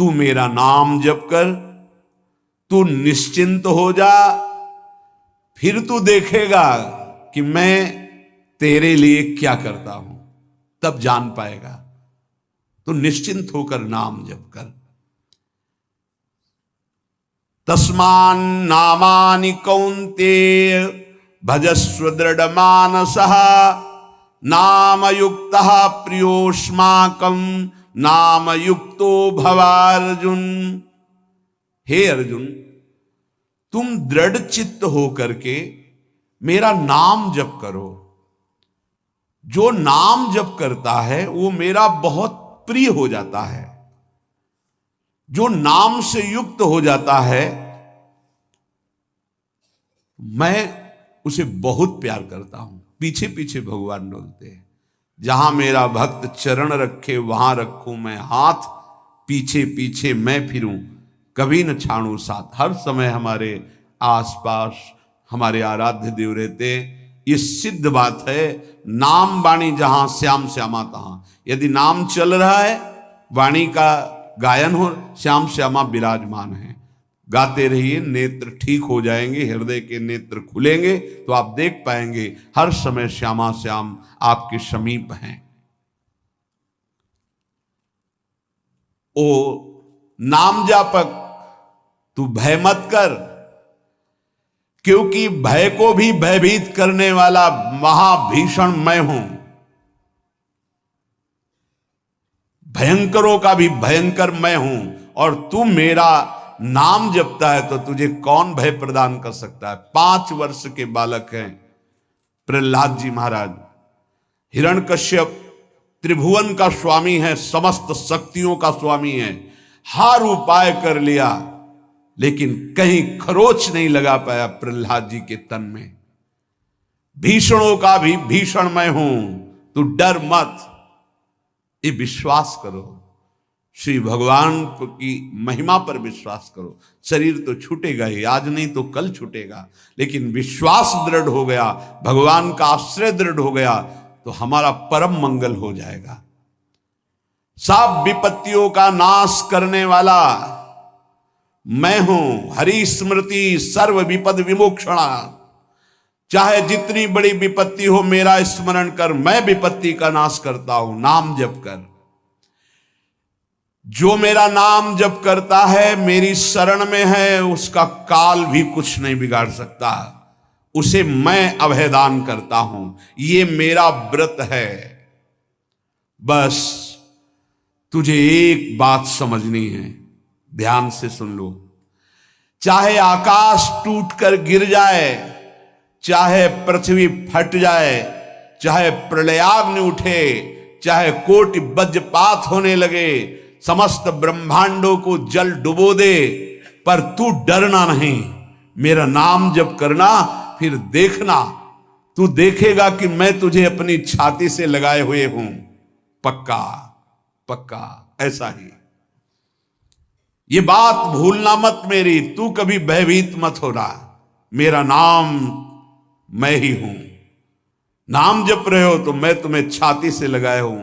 तू मेरा नाम जप कर, तू निश्चिंत हो जा, फिर तू देखेगा कि मैं तेरे लिए क्या करता हूं, तब जान पाएगा। तो निश्चिंत होकर नाम जप कर। तस्मान नामानि कौन्तेय भजस्व दृढ़ मानसः, नाम युक्तः प्रियोष्माकं नाम युक्तो भवार्जुन। हे अर्जुन, तुम दृढ़ चित्त होकर के मेरा नाम जप करो। जो नाम जप करता है वो मेरा बहुत प्रिय हो जाता है। जो नाम से युक्त हो जाता है मैं उसे बहुत प्यार करता हूं। पीछे पीछे भगवान डोलते हैं। जहां मेरा भक्त चरण रखे वहां रखूं मैं हाथ, पीछे पीछे मैं फिरूं कभी न छाड़ू साथ। हर समय हमारे आसपास हमारे आराध्य देव रहते। ये सिद्ध बात है। नाम वाणी जहां श्याम श्यामा तहां। यदि नाम चल रहा है, वाणी का गायन हो, श्याम श्यामा विराजमान है। गाते रहिए, नेत्र ठीक हो जाएंगे, हृदय के नेत्र खुलेंगे तो आप देख पाएंगे हर समय श्यामा श्याम आपके समीप हैं। ओ नाम जापक, तू भय मत कर, क्योंकि भय को भी भयभीत करने वाला महाभीषण मैं हूं। भयंकरों का भी भयंकर मैं हूं। और तू मेरा नाम जपता है तो तुझे कौन भय प्रदान कर सकता है। 5 वर्ष के बालक हैं प्रहलाद जी महाराज। हिरण्यकश्यप त्रिभुवन का स्वामी है, समस्त शक्तियों का स्वामी है। हर उपाय कर लिया लेकिन कहीं खरोच नहीं लगा पाया प्रहलाद जी के तन में। भीषणों का भी भीषण मैं हूं, तू डर मत। ये विश्वास करो, श्री भगवान की महिमा पर विश्वास करो। शरीर तो छूटेगा ही, आज नहीं तो कल छूटेगा, लेकिन विश्वास दृढ़ हो गया, भगवान का आश्रय दृढ़ हो गया तो हमारा परम मंगल हो जाएगा। सब विपत्तियों का नाश करने वाला मैं हूं। हरि स्मृति सर्व विपद विमोक्षणा। चाहे जितनी बड़ी विपत्ति हो मेरा स्मरण कर, मैं विपत्ति का नाश करता हूं। नाम जप कर। जो मेरा नाम जप करता है, मेरी शरण में है, उसका काल भी कुछ नहीं बिगाड़ सकता। उसे मैं अभयदान करता हूं। ये मेरा व्रत है। बस तुझे एक बात समझनी है, ध्यान से सुन लो। चाहे आकाश टूटकर गिर जाए, चाहे पृथ्वी फट जाए, चाहे प्रलयाग्नि उठे, चाहे कोटि वज्रपात होने लगे, समस्त ब्रह्मांडों को जल डुबो दे, पर तू डरना नहीं। मेरा नाम जप करना, फिर देखना, तू देखेगा कि मैं तुझे अपनी छाती से लगाए हुए हूं। पक्का पक्का ऐसा ही। ये बात भूलना मत मेरी। तू कभी भयभीत मत होना। मेरा नाम मैं ही हूं। नाम जप रहे हो तो मैं तुम्हें छाती से लगाए हूं।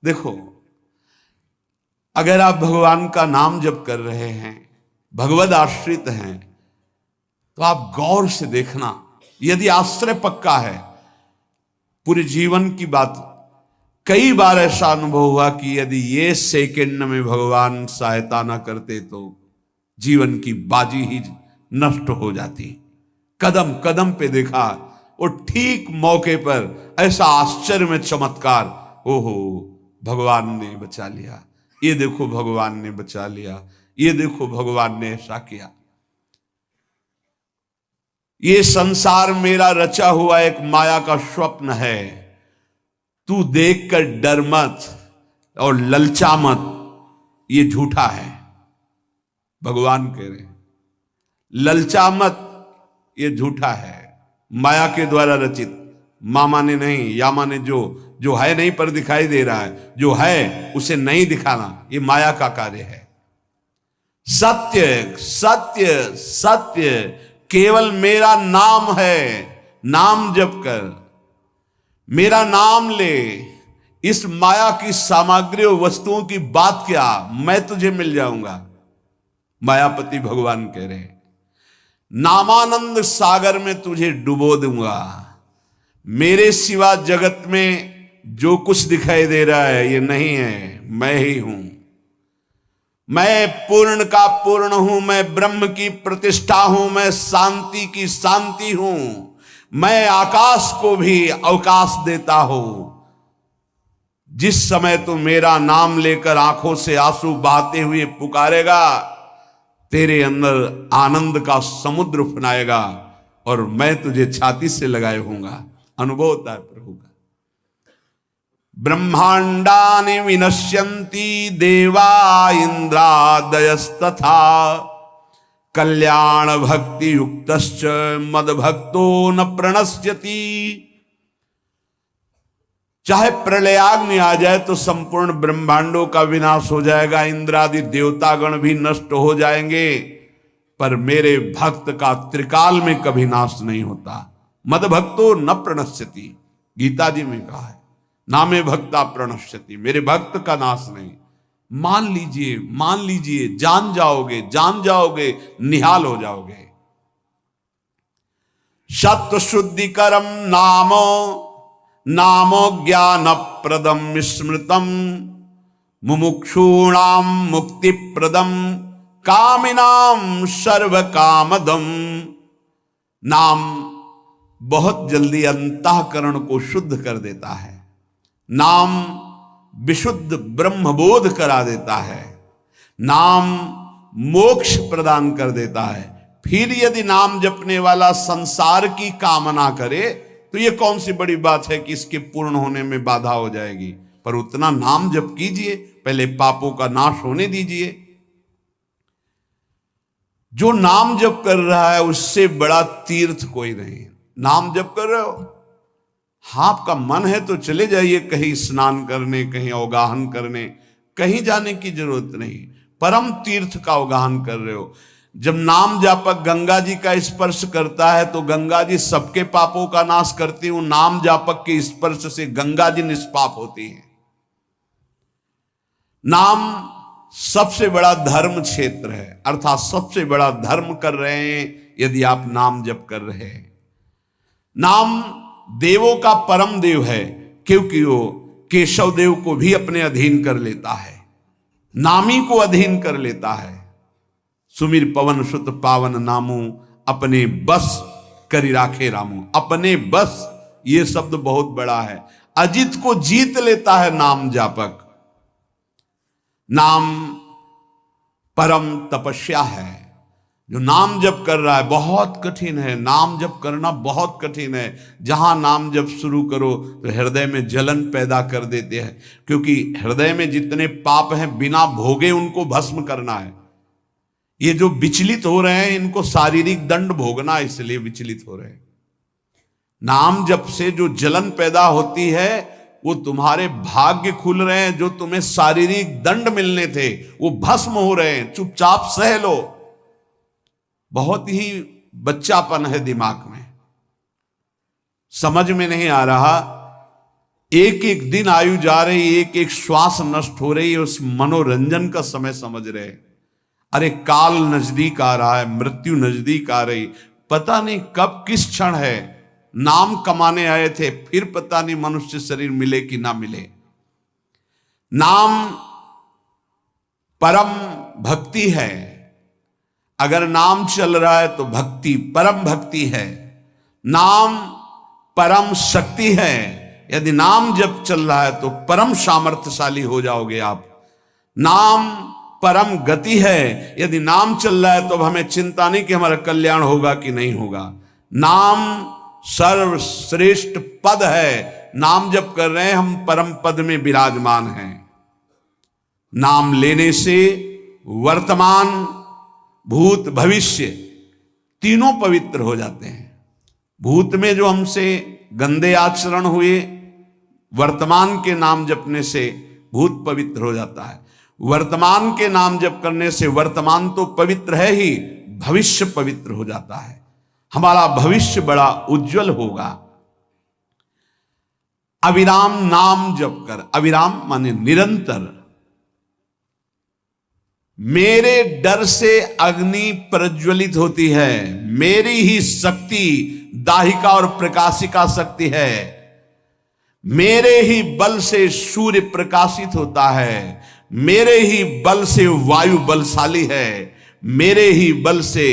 देखो, अगर आप भगवान का नाम जप कर रहे हैं, भगवद आश्रित हैं, तो आप गौर से देखना। यदि आश्रय पक्का है, पूरे जीवन की बात, कई बार ऐसा अनुभव हुआ कि यदि ये सेकंड में भगवान सहायता ना करते तो जीवन की बाजी ही नष्ट हो जाती। कदम कदम पे देखा, और ठीक मौके पर ऐसा आश्चर्य में चमत्कार, ओहो भगवान ने बचा लिया, ये देखो भगवान ने बचा लिया, ये देखो भगवान ने ऐसा किया। ये संसार मेरा रचा हुआ एक माया का स्वप्न है। तू देखकर डर मत और ललचा मत, ये झूठा है। भगवान कह रहे हैं ललचा मत, ये झूठा है, माया के द्वारा रचित। मामा ने नहीं, यामा ने जो है नहीं पर दिखाई दे रहा है, जो है उसे नहीं दिखाना, ये माया का कार्य है। सत्य सत्य सत्य केवल मेरा नाम है। नाम जप कर, मेरा नाम ले, इस माया की सामग्री और वस्तुओं की बात क्या, मैं तुझे मिल जाऊंगा। मायापति भगवान कह रहे हैं, नामानंद सागर में तुझे डुबो दूंगा। मेरे सिवा जगत में जो कुछ दिखाई दे रहा है ये नहीं है, मैं ही हूं। मैं पूर्ण का पूर्ण हूं, मैं ब्रह्म की प्रतिष्ठा हूं, मैं शांति की शांति हूं, मैं आकाश को भी अवकाश देता हूं। जिस समय तू मेरा नाम लेकर आंखों से आंसू बहाते हुए पुकारेगा, तेरे अंदर आनंद का समुद्र उफनाएगा और मैं तुझे छाती से लगाए होऊंगा। अनुभव होता है प्रभु का। ब्रह्मांडानि विनश्यन्ति देवा इंद्रादयस्तथा कल्याण भक्ति युक्तश्च मद भक्तो न प्रणश्यति। चाहे प्रलयाग्नि आ जाए तो संपूर्ण ब्रह्मांडों का विनाश हो जाएगा, इंद्रादि देवतागण भी नष्ट हो जाएंगे, पर मेरे भक्त का त्रिकाल में कभी नाश नहीं होता। मद भक्तो न प्रणश्यति, गीता जी में कहा है, नामे भक्ता प्रणश्यति, मेरे भक्त का नाश नहीं। मान लीजिए, मान लीजिए, जान जाओगे, जान जाओगे, निहाल हो जाओगे। सत्व शुद्धिकरम नामो नामो ज्ञान प्रदम स्मृतम मुमुक्षूणाम मुक्ति प्रदम कामिनाम सर्व कामदम। नाम बहुत जल्दी अंतःकरण को शुद्ध कर देता है। नाम विशुद्ध ब्रह्मबोध करा देता है। नाम मोक्ष प्रदान कर देता है। फिर यदि नाम जपने वाला संसार की कामना करे तो ये कौन सी बड़ी बात है कि इसके पूर्ण होने में बाधा हो जाएगी। पर उतना नाम जप कीजिए, पहले पापों का नाश होने दीजिए। जो नाम जप कर रहा है उससे बड़ा तीर्थ कोई नहीं। नाम जप कर रहे हो, हाँ आपका मन है तो चले जाइए कहीं स्नान करने, कहीं अवगाहन करने, कहीं जाने की जरूरत नहीं। परम तीर्थ का अवगाहन कर रहे हो। जब नाम जापक गंगा जी का स्पर्श करता है तो गंगा जी सबके पापों का नाश करती हूं। नाम जापक के स्पर्श से गंगा जी निष्पाप होती है। नाम सबसे बड़ा धर्म क्षेत्र है, अर्थात सबसे बड़ा धर्म कर रहे हैं यदि आप नाम जप कर रहे हैं। नाम देवों का परम देव है, क्योंकि वो केशव देव को भी अपने अधीन कर लेता है, नामी को अधीन कर लेता है। सुमिर पवन सुत पावन नामू अपने बस करी राखे रामू। अपने बस, ये शब्द बहुत बड़ा है। अजित को जीत लेता है नाम जापक। नाम परम तपस्या है। जो नाम जप कर रहा है बहुत कठिन है, नाम जप करना बहुत कठिन है। जहां नाम जप शुरू करो तो हृदय में जलन पैदा कर देते हैं, क्योंकि हृदय में जितने पाप हैं बिना भोगे उनको भस्म करना है। ये जो विचलित हो रहे हैं इनको शारीरिक दंड भोगना, इसलिए विचलित हो रहे हैं। नाम जप से जो जलन पैदा होती है वो तुम्हारे भाग्य खुल रहे हैं। जो तुम्हें शारीरिक दंड मिलने थे वो भस्म हो रहे हैं। चुपचाप सह लो। बहुत ही बच्चापन है दिमाग में, समझ में नहीं आ रहा। एक एक दिन आयु जा रही, एक एक श्वास नष्ट हो रही है, उस मनोरंजन का समय समझ रहे। अरे काल नजदीक आ रहा है, मृत्यु नजदीक आ रही, पता नहीं कब किस क्षण है। नाम कमाने आए थे, फिर पता नहीं मनुष्य शरीर मिले कि ना मिले। नाम परम भक्ति है। अगर नाम चल रहा है तो भक्ति परम भक्ति है। नाम परम शक्ति है। यदि नाम जब चल रहा है तो परम सामर्थ्यशाली हो जाओगे आप। नाम परम गति है। यदि नाम चल रहा है तो हमें चिंता नहीं कि हमारा कल्याण होगा कि नहीं होगा। नाम सर्वश्रेष्ठ पद है। नाम जब कर रहे हैं हम परम पद में विराजमान हैं। नाम लेने से वर्तमान भूत भविष्य तीनों पवित्र हो जाते हैं। भूत में जो हमसे गंदे आचरण हुए, वर्तमान के नाम जपने से भूत पवित्र हो जाता है। वर्तमान के नाम जप करने से वर्तमान तो पवित्र है ही, भविष्य पवित्र हो जाता है। हमारा भविष्य बड़ा उज्जवल होगा। अविराम नाम जप कर, अविराम माने निरंतर। मेरे डर से अग्नि प्रज्वलित होती है, मेरी ही शक्ति दाहिका और प्रकाशिका शक्ति है, मेरे ही बल से सूर्य प्रकाशित होता है, मेरे ही बल से वायु बलशाली है, मेरे ही बल से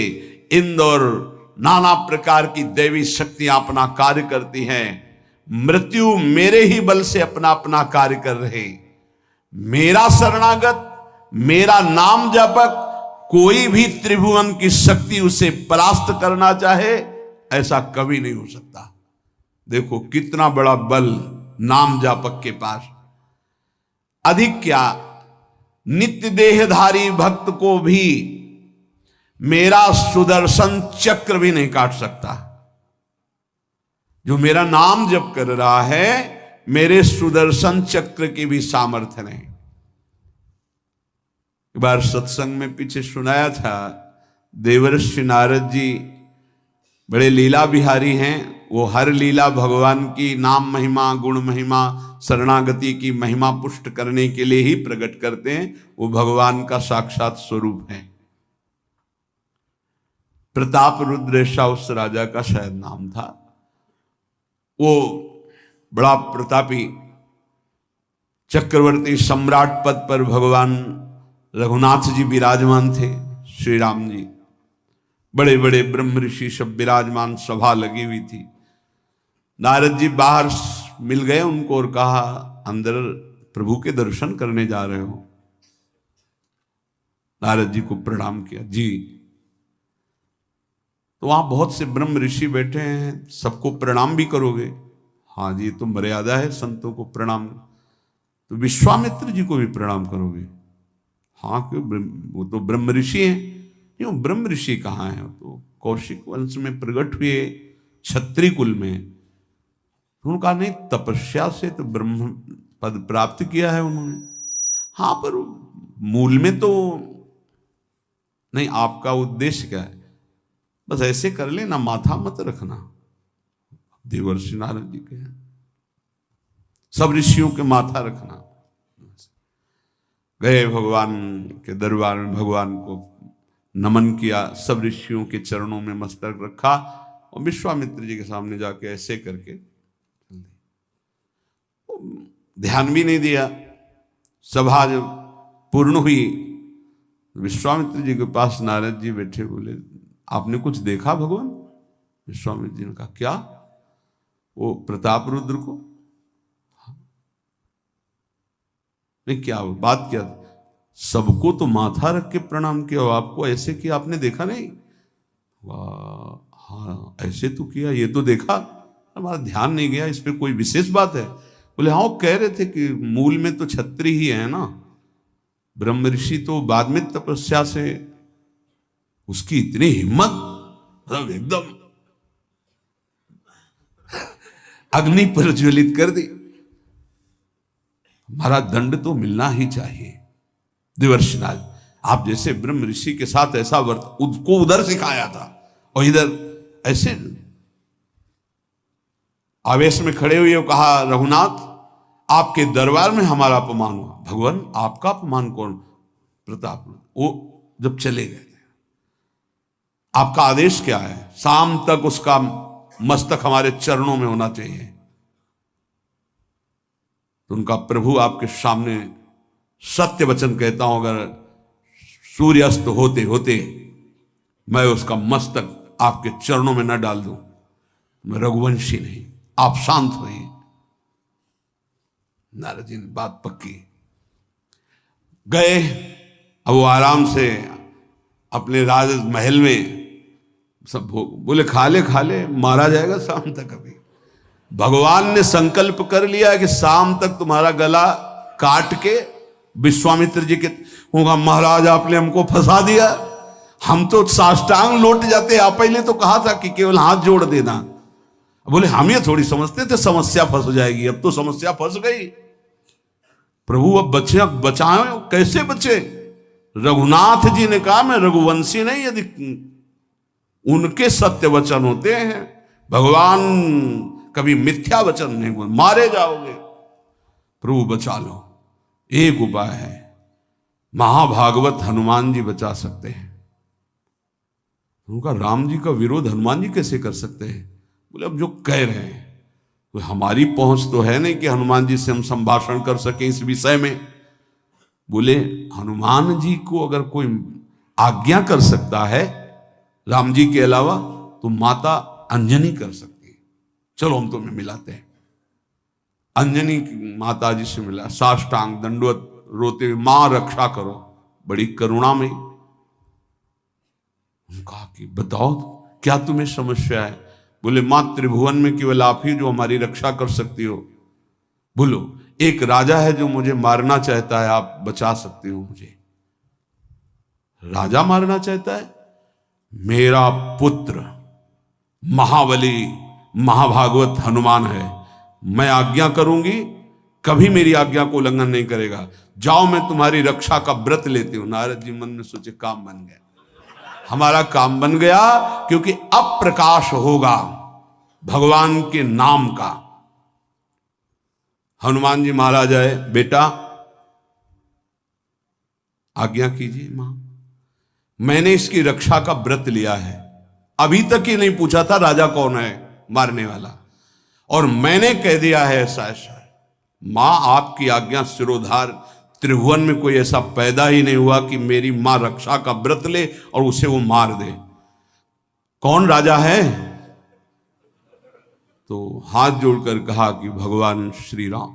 इंद्र और नाना प्रकार की दैवी शक्तियां अपना कार्य करती हैं। मृत्यु मेरे ही बल से अपना अपना कार्य कर रहे। मेरा शरणागत, मेरा नाम जापक, कोई भी त्रिभुवन की शक्ति उसे परास्त करना चाहे ऐसा कभी नहीं हो सकता। देखो कितना बड़ा बल नाम जापक के पास। अधिक क्या, नित्य देहधारी भक्त को भी मेरा सुदर्शन चक्र भी नहीं काट सकता। जो मेरा नाम जप कर रहा है, मेरे सुदर्शन चक्र की भी सामर्थ्य नहीं। एक बार सत्संग में पीछे सुनाया था, देवर्षि नारद जी बड़े लीला बिहारी हैं। वो हर लीला भगवान की नाम महिमा, गुण महिमा, शरणागति की महिमा पुष्ट करने के लिए ही प्रकट करते हैं। वो भगवान का साक्षात स्वरूप है। प्रताप रुद्र ऐसा उस राजा का शायद नाम था। वो बड़ा प्रतापी चक्रवर्ती सम्राट पद पर भगवान रघुनाथ जी विराजमान थे। श्री राम जी, बड़े बड़े ब्रह्म ऋषि सब विराजमान, सभा लगी हुई थी। नारद जी बाहर मिल गए उनको और कहा, अंदर प्रभु के दर्शन करने जा रहे हो? नारद जी को प्रणाम किया। जी। तो वहां बहुत से ब्रह्म ऋषि बैठे हैं, सबको प्रणाम भी करोगे? हाँ जी, तो मर्यादा है संतों को प्रणाम। तो विश्वामित्र जी को भी प्रणाम करोगे? हाँ, क्यों, वो तो ब्रह्म ऋषि हैं। क्यों, ब्रह्म ऋषि कहाँ हैं? तो कौशिक वंश में प्रकट हुए, क्षत्रिय कुल में। तो उन्होंने कहा नहीं, तपस्या से तो ब्रह्म पद प्राप्त किया है उन्होंने। हाँ, पर मूल में तो नहीं। आपका उद्देश्य क्या है? बस ऐसे कर लेना, माथा मत रखना। देवर्षि नारद जी के सब ऋषियों के माथा रखना। गए भगवान के दरबार में, भगवान को नमन किया, सब ऋषियों के चरणों में मस्तक रखा और विश्वामित्र जी के सामने जाके ऐसे करके ध्यान भी नहीं दिया। सभा जब पूर्ण हुई, विश्वामित्र जी के पास नारद जी बैठे, बोले आपने कुछ देखा भगवान? विश्वामित्र जी ने कहा क्या? वो प्रताप रुद्र को? नहीं, क्या बात क्या? सबको तो माथा रख के प्रणाम किया, आपको ऐसे किया, आपने देखा नहीं? वाह, हाँ ऐसे तो किया, ये तो देखा, हमारा ध्यान नहीं गया, इस पे कोई विशेष बात है? बोले हाँ, वो कह रहे थे कि मूल में तो क्षत्रिय ही है ना, ब्रह्म ऋषि तो बाद में तपस्या से, उसकी इतनी हिम्मत, मतलब एकदम अग्नि प्रज्वलित कर दी। हमारा दंड तो मिलना ही चाहिए। देवर्षि नारद, आप जैसे ब्रह्म ऋषि के साथ ऐसा उसको उधर सिखाया था और इधर ऐसे आवेश में खड़े हुए कहा, रघुनाथ आपके दरबार में हमारा अपमान हुआ। भगवान आपका अपमान कौन? प्रताप। वो जब चले गए, आपका आदेश क्या है? शाम तक उसका मस्तक हमारे चरणों में होना चाहिए। तो उनका प्रभु आपके सामने सत्य वचन कहता हूं, अगर सूर्यास्त होते होते मैं उसका मस्तक आपके चरणों में न डाल दूं, मैं रघुवंशी नहीं। आप शांत होइए। नारद जी ने बात पक्की। गए, अब वो आराम से अपने राज महल में सब भोग, बोले खा ले, मारा जाएगा शाम तक। अभी भगवान ने संकल्प कर लिया कि शाम तक तुम्हारा गला काट के विश्वामित्र जी के होगा, महाराज आपने हमको फंसा दिया, हम तो साष्टांग लौट जाते। आप पहले तो कहा था कि केवल हाथ जोड़ देना। बोले हम ये थोड़ी समझते थे समस्या फंस जाएगी, अब तो समस्या फंस गई। प्रभु अब बचे, बचाए कैसे बचे? रघुनाथ जी ने कहा मैं रघुवंशी नहीं, यदि उनके सत्य वचन होते हैं, भगवान कभी मिथ्या वचन नहीं बोल, मारे जाओगे, प्रभु बचा लो। एक उपाय है, महाभागवत हनुमान जी बचा सकते हैं। उनका राम जी का विरोध हनुमान जी कैसे कर सकते हैं? बोले अब जो कह रहे हैं तो हमारी पहुंच तो है नहीं कि हनुमान जी से हम संभाषण कर सके इस विषय में। बोले हनुमान जी को अगर कोई आज्ञा कर सकता है राम जी के अलावा तो माता अंजनी कर सकती है। चलो हम तुम्हें मिलाते हैं। अंजनी माता जी से मिला, साष्टांग दंडवत रोते हुए, मां रक्षा करो, बड़ी करुणा में। कहा कि बताओ क्या तुम्हें समस्या है? बोले मां त्रिभुवन में केवल आप ही जो हमारी रक्षा कर सकती हो। बोलो एक राजा है जो मुझे मारना चाहता है, आप बचा सकती हो मुझे। राजा मारना चाहता है? मेरा पुत्र महाबली महाभागवत हनुमान है, मैं आज्ञा करूंगी, कभी मेरी आज्ञा को उल्लंघन नहीं करेगा। जाओ मैं तुम्हारी रक्षा का व्रत लेती हूं। नारद जी मन में सोचे काम बन गया, हमारा काम बन गया, क्योंकि अब प्रकाश होगा भगवान के नाम का। हनुमान जी महाराज आए, बेटा आज्ञा कीजिए मां, मैंने इसकी रक्षा का व्रत लिया है। अभी तक ही नहीं पूछा था राजा कौन है मारने वाला, और मैंने कह दिया है ऐसा ऐसा। मां आपकी आज्ञा सिरोधार, त्रिभुवन में कोई ऐसा पैदा ही नहीं हुआ कि मेरी मां रक्षा का व्रत ले और उसे वो मार दे। कौन राजा है? तो हाथ जोड़कर कहा कि भगवान श्री राम।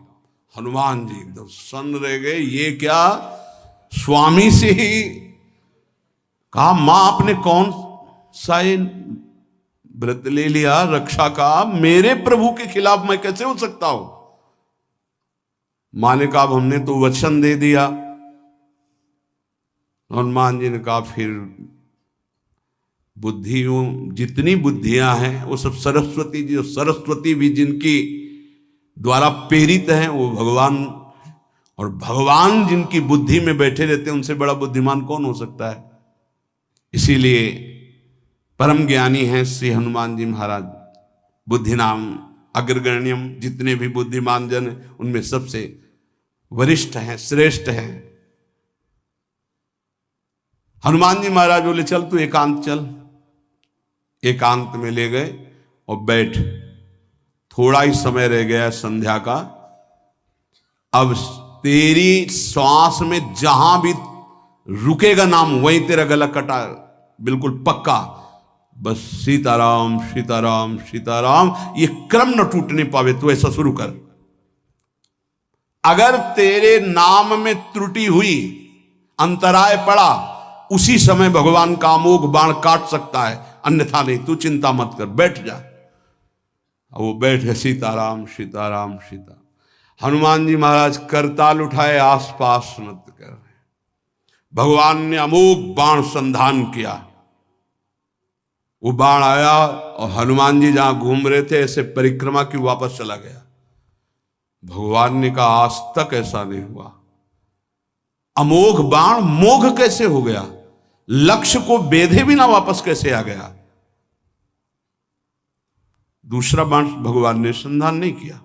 हनुमान जी एकदम सन्न रह गए, ये क्या स्वामी से ही कहा, मां आपने कौन सा व्रत ले लिया रक्षा का? मेरे प्रभु के खिलाफ मैं कैसे हो सकता हूं? मां ने कहा हमने तो वचन दे दिया। हनुमान जी ने कहा फिर बुद्धियों जितनी बुद्धियां हैं वो सब सरस्वती जी, सरस्वती भी जिनकी द्वारा प्रेरित हैं वो भगवान, और भगवान जिनकी बुद्धि में बैठे रहते हैं उनसे बड़ा बुद्धिमान कौन हो सकता है? इसीलिए परम ज्ञानी हैं श्री हनुमान जी महाराज। बुद्धि नाम अग्रगण्यम, जितने भी बुद्धिमान जन उनमें सबसे वरिष्ठ हैं, श्रेष्ठ हैं। हनुमान जी महाराज बोले चल तू एकांत चल। एकांत में ले गए और बैठ, थोड़ा ही समय रह गया संध्या का। अब तेरी श्वास में जहां भी रुकेगा नाम वहीं तेरा गला कटा, बिल्कुल पक्का। बस सीताराम सीताराम सीताराम, ये क्रम न टूटने पावे तो ऐसा शुरू कर। अगर तेरे नाम में त्रुटि हुई, अंतराय पड़ा, उसी समय भगवान का अमोघ बाण काट सकता है, अन्यथा नहीं। तू चिंता मत कर, बैठ जा। वो बैठ गए, सीताराम सीताराम सीता। हनुमान जी महाराज करताल उठाए, आसपास नत कर रहे। भगवान ने अमोघ बाण संधान किया। वो बाण आया और हनुमान जी जहां घूम रहे थे ऐसे परिक्रमा की वापस चला गया। भगवान ने कहा आज तक ऐसा नहीं हुआ। अमोघ बाण मोघ कैसे हो गया? लक्ष्य को बेधे बिना वापस कैसे आ गया? दूसरा बाण भगवान ने संधान नहीं किया।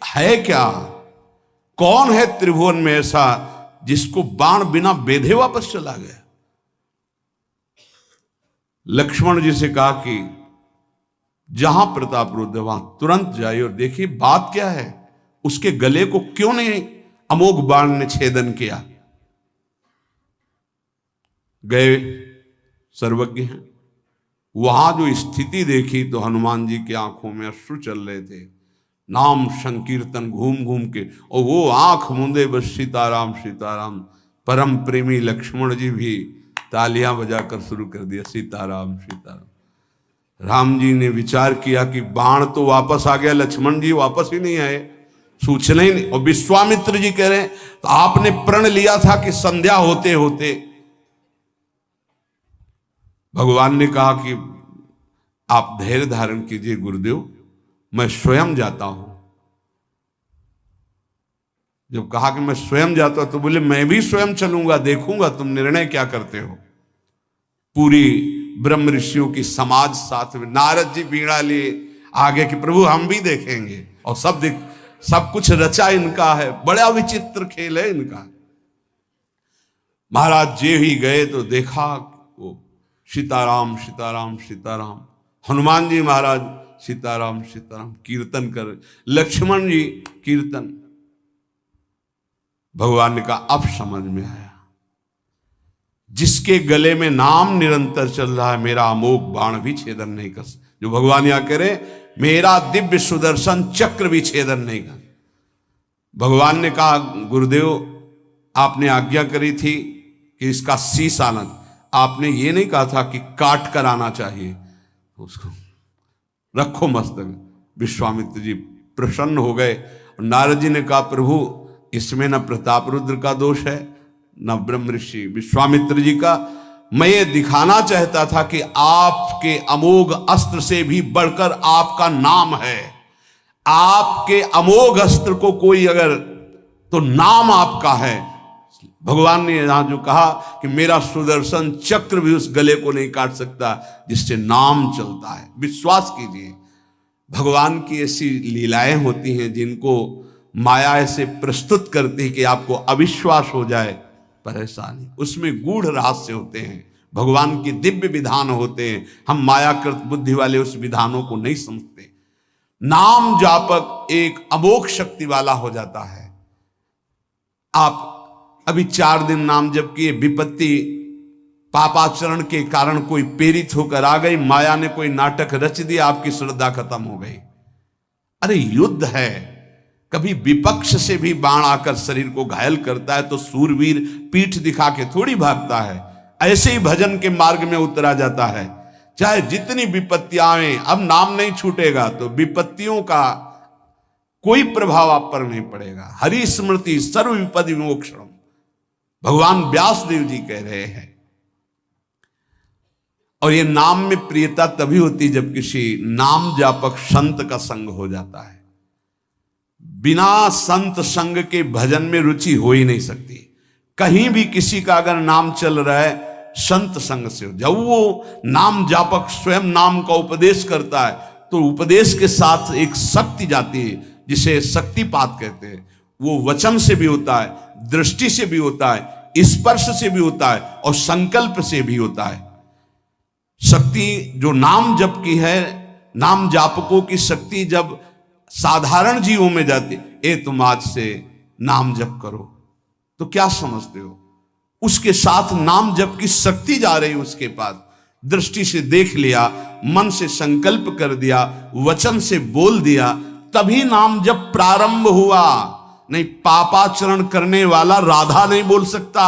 है क्या? कौन है त्रिभुवन में ऐसा जिसको बाण बिना बेधे वापस चला गया? लक्ष्मण जी से कहा कि जहां प्रताप रुद्र वहां तुरंत जाइए और देखिए बात क्या है, उसके गले को क्यों नहीं अमोघ बाण ने छेदन किया। गए, सर्वज्ञ हैं। वहां जो स्थिति देखी तो हनुमान जी की आंखों में अश्रु चल रहे थे। नाम संकीर्तन घूम घूम के, और वो आंख मूंदे बस सीताराम सीताराम। परम प्रेमी लक्ष्मण जी भी तालियां बजाकर शुरू कर दिया, सीताराम सीताराम। राम जी ने विचार किया कि बाण तो वापस आ गया, लक्ष्मण जी वापस ही नहीं आए, सूचना ही नहीं। और विश्वामित्र जी कह रहे हैं तो आपने प्रण लिया था कि संध्या होते होते। भगवान ने कहा कि आप धैर्य धारण कीजिए गुरुदेव, मैं स्वयं जाता हूं। जब कहा कि मैं स्वयं जाता हूं तो बोले मैं भी स्वयं चलूंगा, देखूंगा तुम निर्णय क्या करते हो। पूरी ब्रह्म ऋषियों की समाज साथ में, नारद जी बीड़ा लिए, आगे कि प्रभु हम भी देखेंगे। और सब कुछ रचा इनका है, बड़ा विचित्र खेल है इनका। महाराज जे ही गए तो देखा वो सीताराम सीताराम सीताराम, हनुमान जी महाराज सीताराम सीताराम कीर्तन कर, लक्ष्मण जी कीर्तन। भगवान ने कहा अब समझ में आया, जिसके गले में नाम निरंतर चल रहा है, मेरा अमोघ बाण भी छेदन नहीं कर सकता। जो भगवान यहां कह रहे, मेरा दिव्य सुदर्शन चक्र भी छेदन नहीं कर। भगवान ने कहा गुरुदेव आपने आज्ञा करी थी कि इसका शीश आना, आपने ये नहीं कहा था कि काट कर आना चाहिए, उसको रखो मस्तक। विश्वामित्र जी प्रसन्न हो गए। नारद जी ने कहा प्रभु इसमें न प्रताप रुद्र का दोष है न ब्रह्म ऋषि विश्वामित्र जी का। मैं ये दिखाना चाहता था कि आपके अमोघ अस्त्र से भी बढ़कर आपका नाम है। आपके अमोघ अस्त्र को कोई अगर, तो नाम आपका है। भगवान ने यहां जो कहा कि मेरा सुदर्शन चक्र भी उस गले को नहीं काट सकता जिससे नाम चलता है। विश्वास कीजिए, भगवान की ऐसी लीलाएं होती हैं जिनको माया ऐसे प्रस्तुत करती है कि आपको अविश्वास हो जाए, परेशानी। उसमें गूढ़ रहस्य होते हैं, भगवान के दिव्य विधान होते हैं। हम मायाकृत बुद्धि वाले उस विधानों को नहीं समझते। नाम जापक एक अमोघ शक्ति वाला हो जाता है। आप अभी 4 दिन नाम जप किए, विपत्ति पापाचरण के कारण कोई प्रेरित होकर आ गई, माया ने कोई नाटक रच दिया, आपकी श्रद्धा खत्म हो गई। अरे युद्ध है, कभी विपक्ष से भी बाण आकर शरीर को घायल करता है तो सूरवीर पीठ दिखा के थोड़ी भागता है। ऐसे ही भजन के मार्ग में उतरा जाता है, चाहे जितनी विपत्तियां आए। अब नाम नहीं छूटेगा तो विपत्तियों का कोई प्रभाव आप पर नहीं पड़ेगा। हरि स्मृति सर्व विपदि विमोक्षणम, भगवान व्यास देव जी कह रहे हैं। और ये नाम में प्रियता तभी होती जब किसी नाम जापक संत का संग हो जाता है। बिना संत संग के भजन में रुचि हो ही नहीं सकती। कहीं भी किसी का अगर नाम चल रहा है, संत संग से हो। जब वो नाम जापक स्वयं नाम का उपदेश करता है तो उपदेश के साथ एक शक्ति जाती है जिसे शक्तिपात कहते हैं। वो वचन से भी होता है, दृष्टि से भी होता है, स्पर्श से भी होता है और संकल्प से भी होता है। शक्ति जो नाम जप की है, नाम जापकों की शक्ति जब साधारण जीवों में जाती, ए तुम आज से नाम जप करो, तो क्या समझते हो? उसके साथ नाम जप की शक्ति जा रही उसके पास। दृष्टि से देख लिया, मन से संकल्प कर दिया, वचन से बोल दिया, तभी नाम जप प्रारंभ हुआ। नहीं, पापाचरण करने वाला राधा नहीं बोल सकता।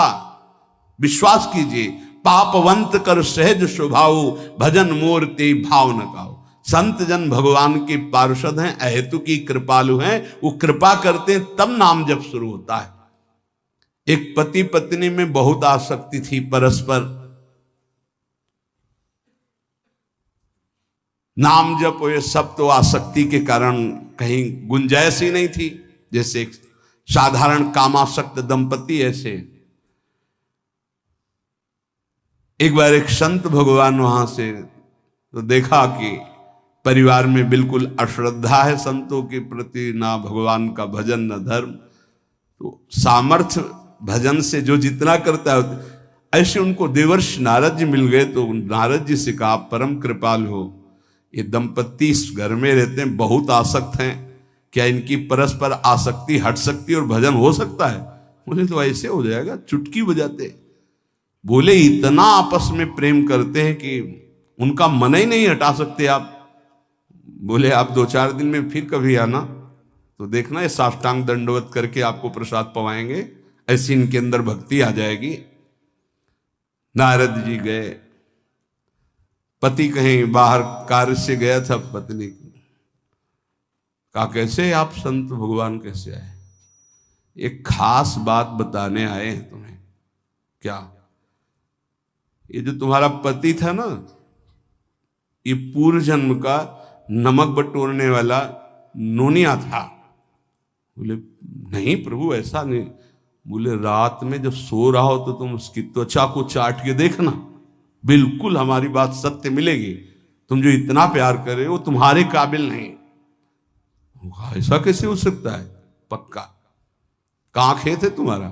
विश्वास कीजिए, पापवंत कर सहज स्वभाव, भजन मोर ते भाव न गाओ। संत जन भगवान के पार्षद हैं, अहेतु की कृपालु हैं, वो कृपा करते हैं तब नाम जप शुरू होता है। एक पति पत्नी में बहुत आसक्ति थी परस्पर, नाम जप ये सब तो आसक्ति के कारण कहीं गुंजाइश ही नहीं थी। जैसे एक साधारण कामासक्त दंपति, ऐसे एक बार एक संत भगवान वहां से तो देखा कि परिवार में बिल्कुल अश्रद्धा है संतों के प्रति, ना भगवान का भजन न धर्म। तो सामर्थ्य भजन से जो जितना करता है, ऐसे उनको देवर्षि नारद जी मिल गए। तो नारद जी से कहा, परम कृपाल हो, ये दंपत्ति इस घर में रहते हैं, बहुत आसक्त हैं, क्या इनकी परस्पर आसक्ति हट सकती है और भजन हो सकता है? बोले तो ऐसे हो जाएगा, चुटकी बजाते। बोले इतना आपस में प्रेम करते हैं कि उनका मन ही नहीं हटा सकते आप। बोले आप 2-4 दिन में फिर कभी आना तो देखना, ये साष्टांग दंडवत करके आपको प्रसाद पवाएंगे, ऐसी इनके अंदर भक्ति आ जाएगी। नारद जी गए, पति कहीं बाहर कार्य से गया था, पत्नी कहा कैसे आप संत भगवान कैसे आए? एक खास बात बताने आए हैं तुम्हें। क्या? ये जो तुम्हारा पति था ना, ये पूर्व जन्म का नमक बटोरने वाला नोनिया था। बोले नहीं प्रभु ऐसा नहीं। बोले रात में जब सो रहा हो तो तुम उसकी त्वचा को चाट के देखना, बिल्कुल हमारी बात सत्य मिलेगी। तुम जो इतना प्यार कर रहे हो तुम्हारे काबिल नहीं। ऐसा कैसे हो सकता है? पक्का। कहाँ खेत है तुम्हारा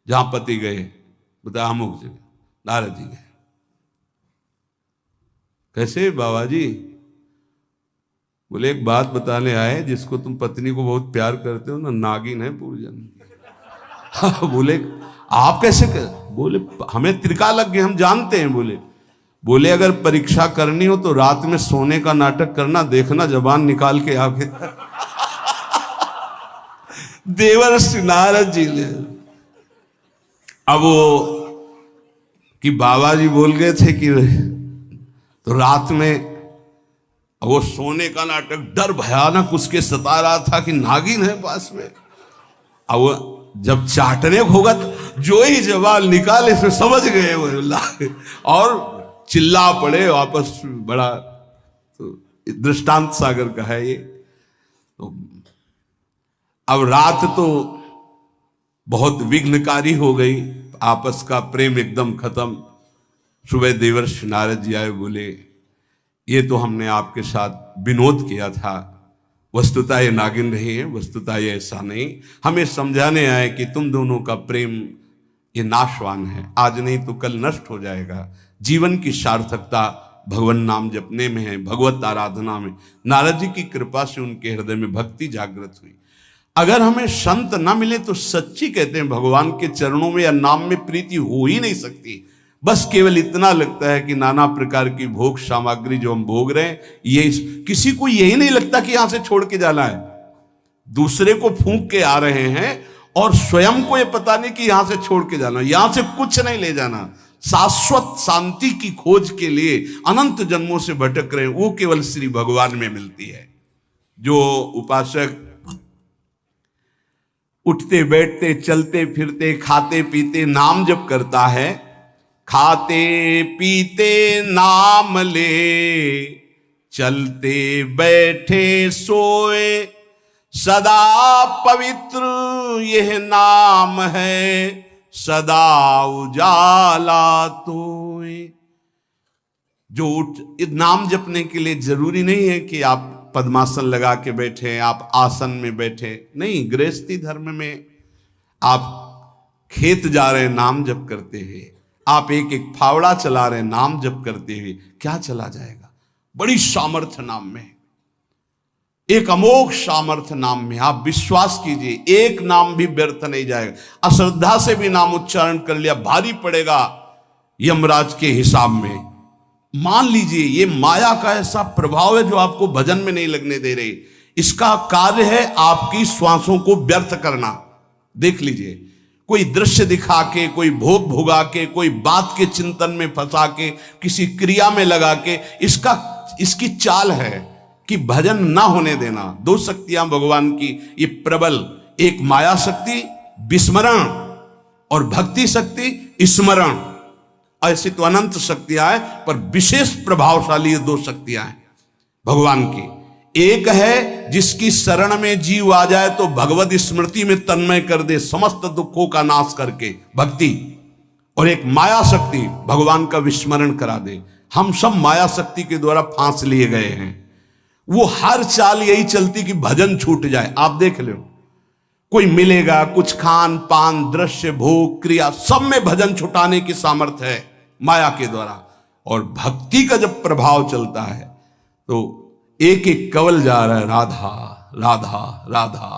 जहां पति गए? बता, अमुक जगह। नारद जी गए। कैसे बाबा जी? बोले एक बात बताने आए, जिसको तुम पत्नी को बहुत प्यार करते हो ना, नागिन है पूजन। बोले आप कैसे कर? बोले हमें त्रिका लग गए, हम जानते हैं। बोले अगर परीक्षा करनी हो तो रात में सोने का नाटक करना, देखना जबान निकाल के आगे। देवर्षि नारद जी ने अब वो कि बाबा जी बोल गए थे कि तो रात में वो सोने का नाटक, डर भयानक उसके सता रहा था कि नागिन है पास में। अब वो जब चाटने होगा तो जो ही जवाब निकाले फिर समझ गए वो, और चिल्ला पड़े वापस। बड़ा तो दृष्टांत सागर का है ये। तो अब रात तो बहुत विघ्नकारी हो गई, आपस का प्रेम एकदम खत्म। सुबह देवर्षि नारद जी आए, बोले ये तो हमने आपके साथ विनोद किया था, वस्तुतः ये नागिन नहीं है, वस्तुतः ये ऐसा नहीं। हमें समझाने आए कि तुम दोनों का प्रेम ये नाशवान है, आज नहीं तो कल नष्ट हो जाएगा। जीवन की सार्थकता भगवान नाम जपने में है, भगवत आराधना में। नारद जी की कृपा से उनके हृदय में भक्ति जागृत हुई। अगर हमें संत ना मिले तो सच्ची कहते हैं भगवान के चरणों में या नाम में प्रीति हो ही नहीं सकती। बस केवल इतना लगता है कि नाना प्रकार की भोग सामग्री जो हम भोग रहे हैं, ये किसी को यही नहीं लगता कि यहां से छोड़ के जाना है। दूसरे को फूंक के आ रहे हैं और स्वयं को ये पता नहीं कि यहां से छोड़ के जाना, यहां से कुछ नहीं ले जाना। शाश्वत शांति की खोज के लिए अनंत जन्मों से भटक रहे हैं, वो केवल श्री भगवान में मिलती है। जो उपासक उठते बैठते चलते फिरते खाते पीते नाम जप करता है, खाते पीते नाम ले, चलते बैठे सोए, सदा पवित्र यह नाम है, सदा उजाला तोए। जो नाम जपने के लिए जरूरी नहीं है कि आप पद्मासन लगा के बैठे, आप आसन में बैठे, नहीं। गृहस्थी धर्म में आप खेत जा रहे नाम जप करते हैं, आप एक एक फावड़ा चला रहे नाम जप करते हुए, क्या चला जाएगा? बड़ी सामर्थ्य नाम में, एक अमोघ सामर्थ्य नाम में। आप विश्वास कीजिए, एक नाम भी व्यर्थ नहीं जाएगा। अश्रद्धा से भी नाम उच्चारण कर लिया, भारी पड़ेगा यमराज के हिसाब में। मान लीजिए ये माया का ऐसा प्रभाव है जो आपको भजन में नहीं लगने दे रही। इसका कार्य है आपकी श्वासों को व्यर्थ करना। देख लीजिए, कोई दृश्य दिखा के, कोई भोग भोगा के, कोई बात के चिंतन में फंसा के, किसी क्रिया में लगा के, इसकी चाल है कि भजन ना होने देना। दो शक्तियां भगवान की ये प्रबल, एक माया शक्ति विस्मरण और भक्ति शक्ति स्मरण। ऐसी तो अनंत शक्तियां हैं, पर विशेष प्रभावशाली ये दो शक्तियां हैं भगवान की। एक है जिसकी शरण में जीव आ जाए तो भगवत स्मृति में तन्मय कर दे, समस्त दुखों का नाश करके, भक्ति। और एक माया शक्ति भगवान का विस्मरण करा दे। हम सब माया शक्ति के द्वारा फांस लिए गए हैं। वो हर चाल यही चलती कि भजन छूट जाए। आप देख लो, कोई मिलेगा, कुछ खान पान दृश्य भोग क्रिया सब में भजन छुटाने की सामर्थ्य है माया के द्वारा। और भक्ति का जब प्रभाव चलता है तो एक एक कवल जा रहा है राधा राधा राधा,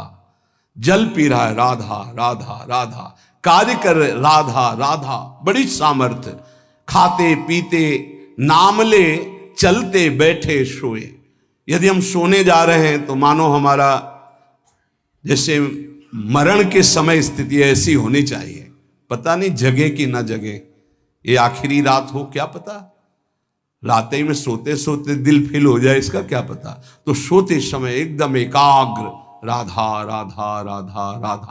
जल पी रहा है राधा राधा राधा, कार्य कर रहे राधा राधा, बड़ी सामर्थ्य। खाते पीते नाम ले, चलते बैठे सोए। यदि हम सोने जा रहे हैं तो मानो हमारा जैसे मरण के समय स्थिति ऐसी होनी चाहिए। पता नहीं जगे कि ना जगे, ये आखिरी रात हो, क्या पता। रात ही में सोते सोते दिल फेल हो जाए, इसका क्या पता। तो सोते समय एकदम एकाग्र राधा राधा राधा राधा।